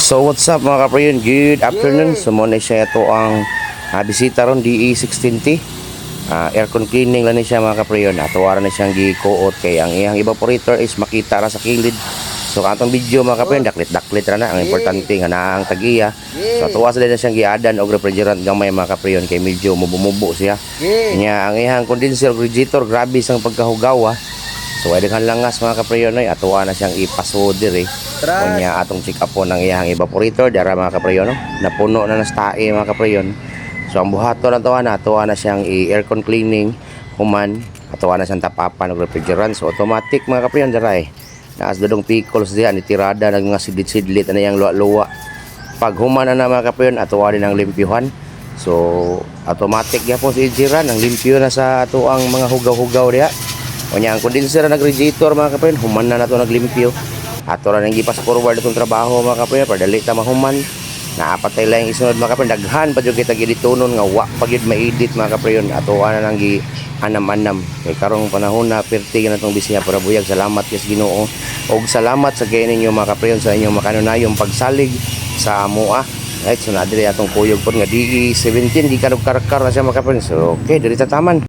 So what's up mga kaprayon, good afternoon. So muna siya ito ang bisita ron DE16T, aircon cleaning lang siya mga kaprayon. Atuwara na siyang gikuot kay ang iyang evaporator is makita ra sa kilid. So katong video mga kaprayon, daklit ra na ang importante nga naa ang tagiya. So atuwa sila na siyang giadan og refrigerant gamay mga kaprayon kay medyo mubo siya. Nya ang iyang condenser radiator grabe sang pagkahugaw. So ay daghan langas mga kaprayon ay atuwa na siyang ipasoder Kanya atong check up po ng iyang evaporator dara mga kaprayon, no? Napuno na nas tae mga kaprayon. So ang buhato na tuwa na siyang aircon cleaning human, atuwa na siyang tapapan og refrigerant. So automatic mga kaprayon dara naas dudong pickles diha ni tirada ng mga sidlit na yang luwa-luwa. Pag human na mga kaprayon atuwa din ang limpyuhan. So automatic gyapon si jiran ang limpyo na sa ato ang mga hugaw-hugaw diha. Kanya ang condenser nag radiator mga kaprayon human na nato naglimpyo. Ato ra nang gipas forward itong trabaho mga kaprayon para dali ta mahuman. Naapatay lang isunod mga kaprayon, daghan pa jud kita giditunon nga wa pa gyud ma-edit mga kaprayon. Ato ana nang gi anam-anam kay karong panahon na perti na tong bisya para buyag. Salamat kay Ginoo og salamat sa kay ninyo mga kaprayon sa inyong makanunayong pagsalig sa amoa. Right, so na diri atong kuyog pod nga DE17 gikarog karakar na siya mga kaprayon. So okay, diri ta taman.